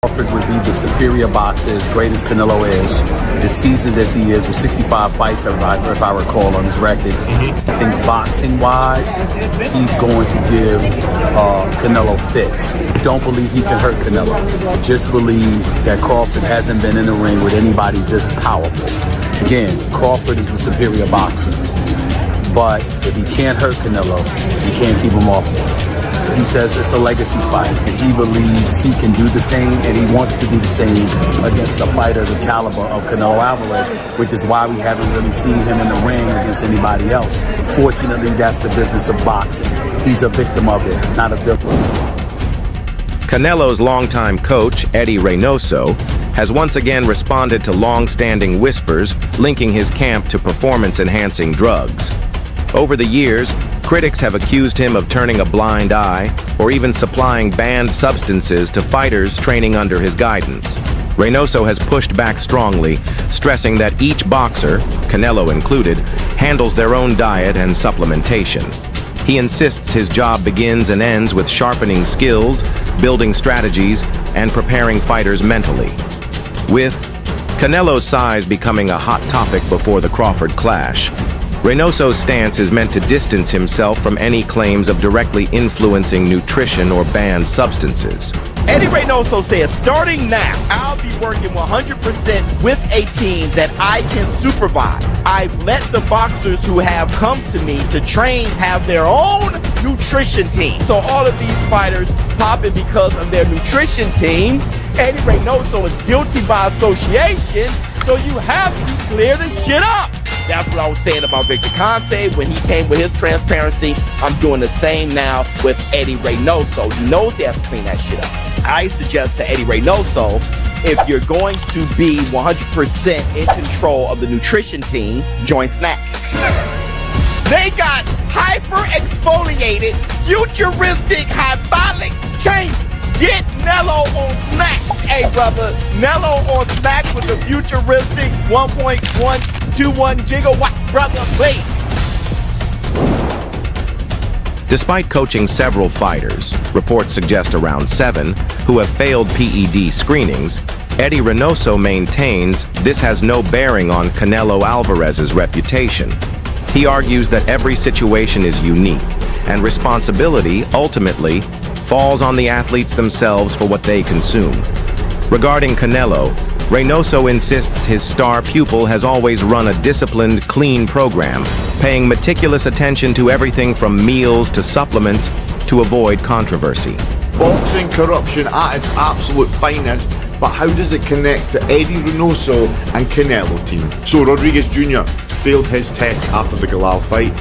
Crawford would be the superior boxer, as great as Canelo is, as seasoned as he is, with 65 fights, if I recall, on his record. I think boxing-wise, he's going to give Canelo fits. Don't believe he can hurt Canelo. Just believe that Crawford hasn't been in the ring with anybody this powerful. Again, Crawford is the superior boxer. But if he can't hurt Canelo, he can't keep him off him. He says it's a legacy fight. He believes he can do the same, and he wants to do the same against a fighter the caliber of Canelo Alvarez, which is why we haven't really seen him in the ring against anybody else. Fortunately, that's the business of boxing. He's a victim of it, not a villain. Canelo's longtime coach, Eddie Reynoso, has once again responded to long-standing whispers linking his camp to performance-enhancing drugs. Over the years, critics have accused him of turning a blind eye or even supplying banned substances to fighters training under his guidance. Reynoso has pushed back strongly, stressing that each boxer, Canelo included, handles their own diet and supplementation. He insists his job begins and ends with sharpening skills, building strategies, and preparing fighters mentally. With Canelo's size becoming a hot topic before the Crawford clash, Reynoso's stance is meant to distance himself from any claims of directly influencing nutrition or banned substances. Eddie Reynoso says, starting now, I'll be working 100% with a team that I can supervise. I've let the boxers who have come to me to train have their own nutrition team. So all of these fighters popping because of their nutrition team. Eddie Reynoso is guilty by association, so you have to clear this shit up. That's what I was saying about Victor Conte when he came with his transparency. I'm doing the same now with Eddie Reynoso. He knows he has to clean that shit up. I suggest to Eddie Reynoso, if you're going to be 100% in control of the nutrition team, join Snack. They got hyper-exfoliated, futuristic, hydraulic change. Get Nello on Snack. Hey, brother, Nello on Snack with the futuristic 1.121 gigawatt, brother, please. Despite coaching several fighters, reports suggest around 7, who have failed PED screenings, Eddie Reynoso maintains this has no bearing on Canelo Alvarez's reputation. He argues that every situation is unique, and responsibility, ultimately, falls on the athletes themselves for what they consume. Regarding Canelo, Reynoso insists his star pupil has always run a disciplined, clean program, paying meticulous attention to everything from meals to supplements to avoid controversy. Boxing corruption at its absolute finest, but how does it connect to Eddie Reynoso and Canelo team? So Rodriguez Jr. failed his test after the Galal fight.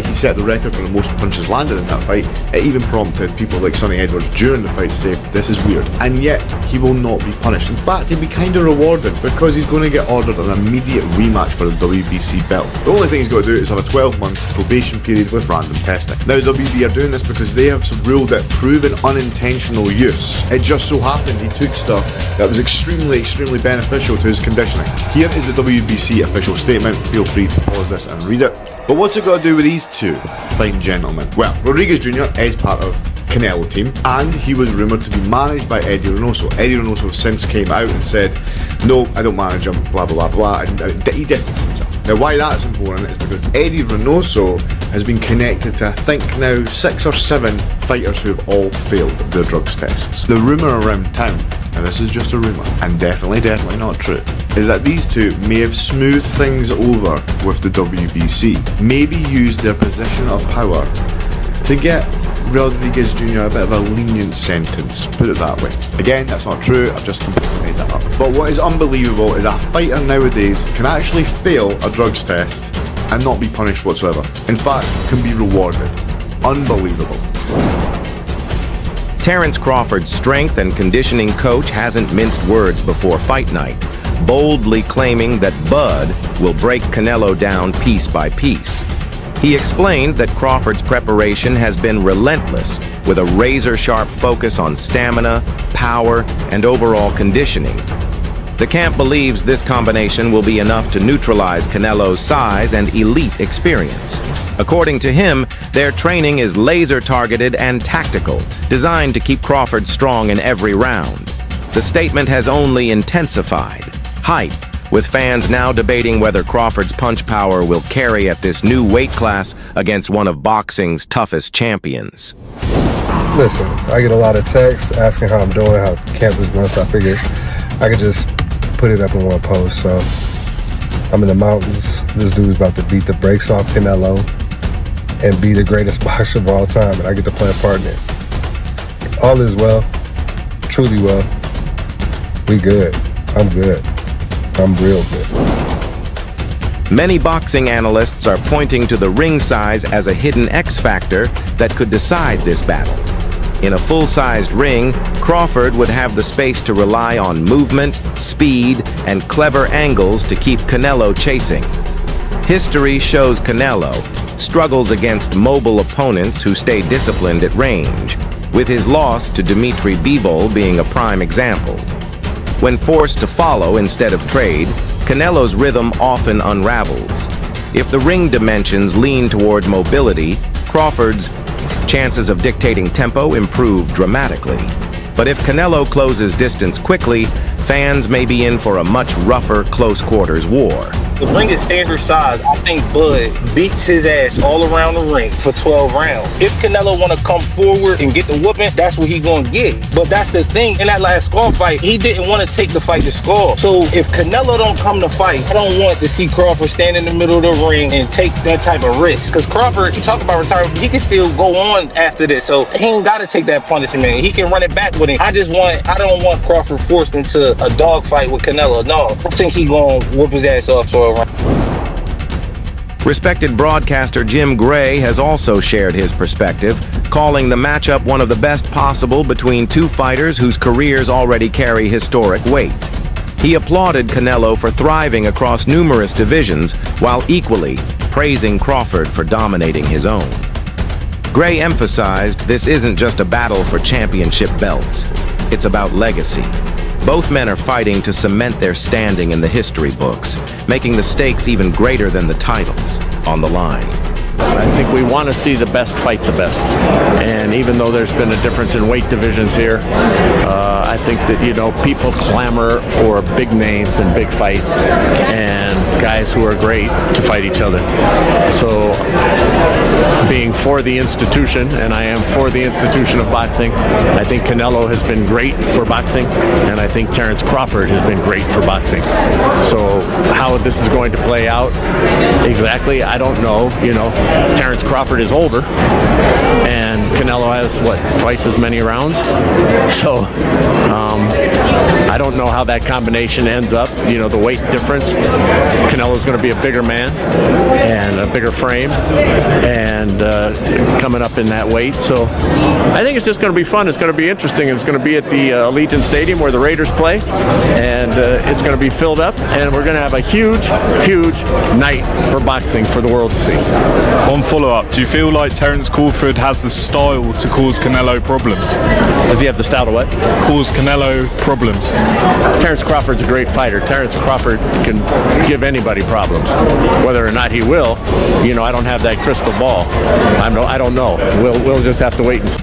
He set the record for the most punches landed in that fight. It even prompted people like Sonny Edwards during the fight to say, this is weird. And yet, he will not be punished. In fact, he'll be kind of rewarded because he's going to get ordered an immediate rematch for the WBC belt. The only thing he's got to do is have a 12-month probation period with random testing. Now, WB are doing this because they have ruled that proven unintentional use. It just so happened he took stuff that was extremely beneficial to his conditioning. Here is the WBC official statement. Feel free to pause this and read it. But what's it got to do with these two fine gentlemen? Well, Rodriguez Jr. is part of Canelo team, and he was rumoured to be managed by Eddie Reynoso. Eddie Reynoso since came out and said, no, I don't manage him, blah, blah, blah, blah, and he distanced himself. Now, why that's important is because Eddie Reynoso has been connected to, I think now, 6 or 7 fighters who have all failed their drugs tests. The rumour around town, and this is just a rumour, and definitely not true, is that these two may have smoothed things over with the WBC, maybe used their position of power to get Rodriguez Jr. a bit of a lenient sentence, put it that way. Again, that's not true, I've just completely made that up. But what is unbelievable is that a fighter nowadays can actually fail a drugs test and not be punished whatsoever. In fact, can be rewarded. Unbelievable. Terence Crawford's strength and conditioning coach hasn't minced words before fight night, boldly claiming that Bud will break Canelo down piece by piece. He explained that Crawford's preparation has been relentless, with a razor-sharp focus on stamina, power, and overall conditioning. The camp believes this combination will be enough to neutralize Canelo's size and elite experience. According to him, their training is laser-targeted and tactical, designed to keep Crawford strong in every round. the statement has only intensified hype, with fans now debating whether Crawford's punch power will carry at this new weight class against one of boxing's toughest champions. Listen, I get a lot of texts asking how I'm doing, how camp is going, so I figured I could just put it up in one post. So I'm in the mountains. This dude's about to beat the brakes off Canelo and be the greatest boxer of all time, and I get to play a part in it. All is well, truly well. We good. I'm good. I'm real good. Many boxing analysts are pointing to the ring size as a hidden X factor that could decide this battle. In a full-sized ring, Crawford would have the space to rely on movement, speed, and clever angles to keep Canelo chasing. History shows Canelo struggles against mobile opponents who stay disciplined at range, with his loss to Dimitri Bivol being a prime example. When forced to follow instead of trade, Canelo's rhythm often unravels. If the ring dimensions lean toward mobility, Crawford's chances of dictating tempo improve dramatically. But if Canelo closes distance quickly, fans may be in for a much rougher close-quarters war. The ring is standard size. I think Bud beats his ass all around the ring for 12 rounds. If Canelo want to come forward and get the whooping, that's what he going to get. But that's the thing. In that last Skull fight, he didn't want to take the fight to Skull. So if Canelo don't come to fight, I don't want to see Crawford stand in the middle of the ring and take that type of risk. Because Crawford, you talk about retirement, he can still go on after this. So he ain't got to take that punishment. He can run it back with him. I don't want Crawford forced into a dog fight with Canelo. No, I think he going to whoop his ass off. So respected broadcaster Jim Gray has also shared his perspective, calling the matchup one of the best possible between two fighters whose careers already carry historic weight. He applauded Canelo for thriving across numerous divisions, while equally praising Crawford for dominating his own. Gray emphasized this isn't just a battle for championship belts. It's about legacy. Both men are fighting to cement their standing in the history books, making the stakes even greater than the titles on the line. I think we want to see the best fight the best. And even though there's been a difference in weight divisions here, I think that, you know, people clamor for big names and big fights and guys who are great to fight each other. So being for the institution, and I am for the institution of boxing, I think Canelo has been great for boxing, and I think Terence Crawford has been great for boxing. So how this is going to play out exactly, I don't know. You know, Terence Crawford is older, and Canelo has, what, twice as many rounds? So I don't know how that combination ends up. You know, the weight difference. Canelo's going to be a bigger man and a bigger frame, and coming up in that weight. So I think it's just going to be fun. It's going to be interesting. It's going to be at the Allegiant Stadium where the Raiders play, and it's going to be filled up, and we're going to have a huge, huge night for boxing for the world to see. On follow-up, do you feel like Terence Crawford has the style to cause Canelo problems? Does he have the style to what? Cause Canelo problems. Terence Crawford's a great fighter. Terence Crawford can give anybody problems. Whether or not he will, you know, I don't have that crystal ball. I don't know. We'll just have to wait and see.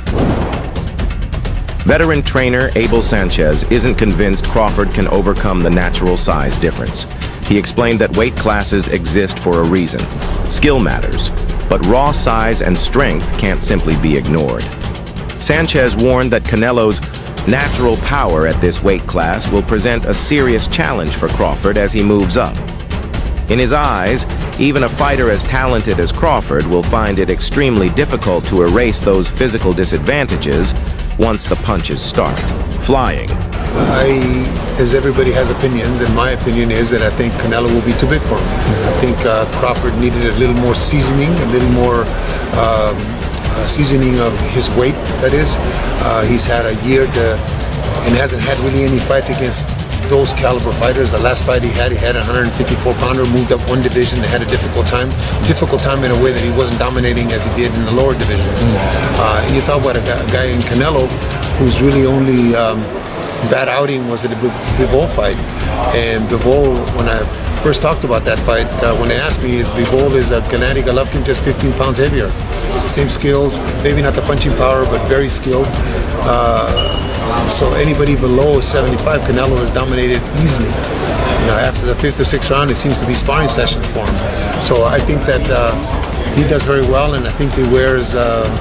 Veteran trainer Abel Sanchez isn't convinced Crawford can overcome the natural size difference. He explained that weight classes exist for a reason. Skill matters, but raw size and strength can't simply be ignored. Sanchez warned that Canelo's natural power at this weight class will present a serious challenge for Crawford as he moves up. In his eyes, even a fighter as talented as Crawford will find it extremely difficult to erase those physical disadvantages once the punches start flying. As everybody has opinions, and my opinion is that I think Canelo will be too big for him. I think Crawford needed a little more seasoning, a little more seasoning of his weight, that is. He's had a year and hasn't had really any fights against those caliber fighters. The last fight he had a 154-pounder, moved up one division, and had a difficult time in a way that he wasn't dominating as he did in the lower divisions. You talk about a guy in Canelo who's really only bad outing was the Bivol fight. And Bivol, when I first talked about that fight, when they asked me, Bivol is a Gennady Golovkin just 15 pounds heavier. Same skills, maybe not the punching power, but very skilled. So anybody below 75, Canelo has dominated easily. After the 5th or 6th round, it seems to be sparring sessions for him. So I think that he does very well, and I think he wears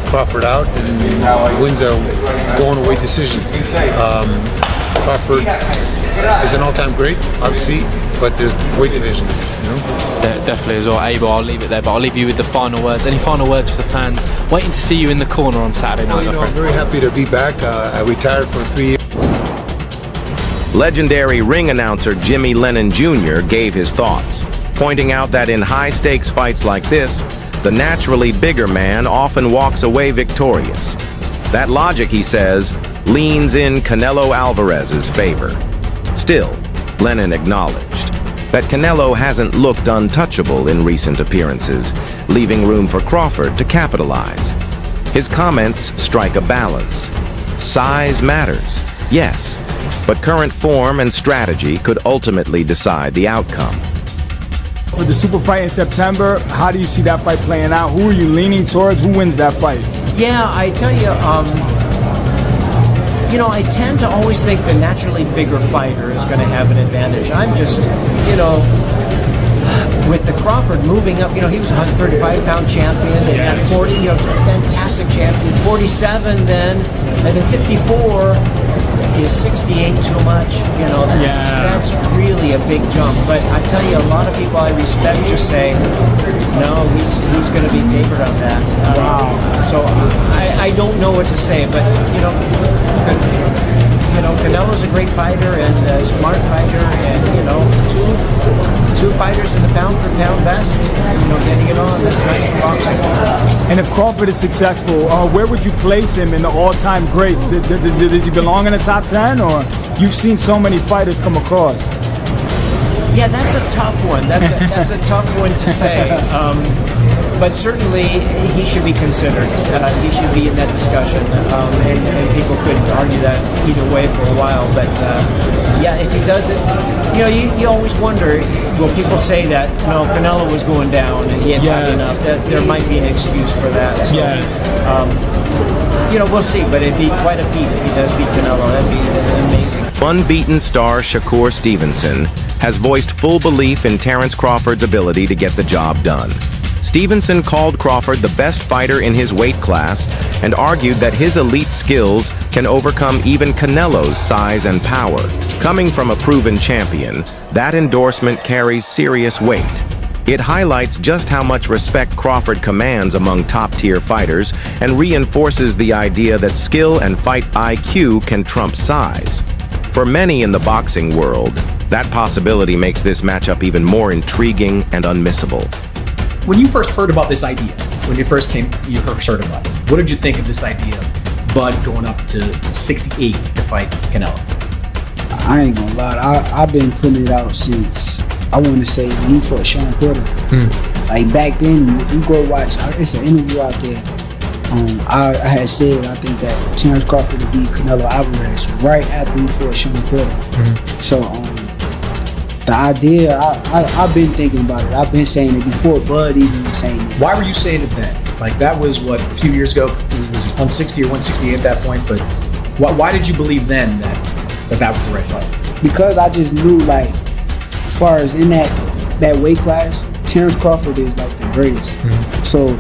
Crawford out and wins a going-away decision. Crawford is an all-time great, obviously, but there's weight divisions, Definitely as well. Abel, I'll leave it there, but I'll leave you with the final words. Any final words for the fans waiting to see you in the corner on Saturday night? I'm very happy to be back. I retired for 3 years. Legendary ring announcer Jimmy Lennon Jr. gave his thoughts, pointing out that in high-stakes fights like this, the naturally bigger man often walks away victorious. That logic, he says, leans in Canelo Alvarez's favor. Still, Lennon acknowledged that Canelo hasn't looked untouchable in recent appearances, leaving room for Crawford to capitalize. His comments strike a balance. Size matters, yes, but current form and strategy could ultimately decide the outcome. For the super fight in September, how do you see that fight playing out? Who are you leaning towards? Who wins that fight? Yeah, I tell you, I tend to always think the naturally bigger fighter is going to have an advantage. I'm just, with the Crawford moving up, he was a 135-pound champion, and had 40, fantastic champion, 47 then, and then 54. Is 68 too much? That's really a big jump. But I tell you, a lot of people I respect just say, no, he's going to be favored on that. So I don't know what to say, but Canelo's a great fighter and a smart fighter, and two fighters in the pound-for-pound best. Getting it on. That's nice for boxing. And if Crawford is successful, where would you place him in the all-time greats? Does he belong in the top 10, or you've seen so many fighters come across? Yeah, that's a tough one. That's a tough one to say. But certainly he should be considered. He should be in that discussion, and people could argue that either way for a while. But if he does it, you always wonder. Will people say that Canelo was going down and he hadn't had enough? That there might be an excuse for that. So, we'll see. But it'd be quite a feat if he does beat Canelo. That'd be amazing. Unbeaten star Shakur Stevenson has voiced full belief in Terence Crawford's ability to get the job done. Stevenson called Crawford the best fighter in his weight class and argued that his elite skills can overcome even Canelo's size and power. Coming from a proven champion, that endorsement carries serious weight. It highlights just how much respect Crawford commands among top-tier fighters and reinforces the idea that skill and fight IQ can trump size. For many in the boxing world, that possibility makes this matchup even more intriguing and unmissable. When you first heard about this idea, you first heard about it, what did you think of this idea of Bud going up to 68 to fight Canelo? I ain't gonna lie, I've been putting it out since, I want to say, when he fought Shawn. Like back then, if you go watch, it's an interview out there. I had said I think that Terence Crawford would beat Canelo Alvarez right after he fought Shawn. So the idea, I've been thinking about it. I've been saying it before Bud even was saying it. Why were you saying it then? Like that was what, a few years ago? It was 160 or 168 at that point. But why did you believe then that was the right fight? Because I just knew, like, as far as in that weight class, Terence Crawford is like the greatest. So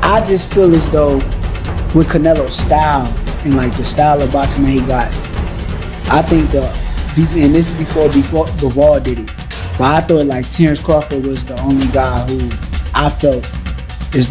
I just feel as though with Canelo's style and like the style of boxing that he got, I think and this is before Bivol did it, but I thought like Terence Crawford was the only guy who I felt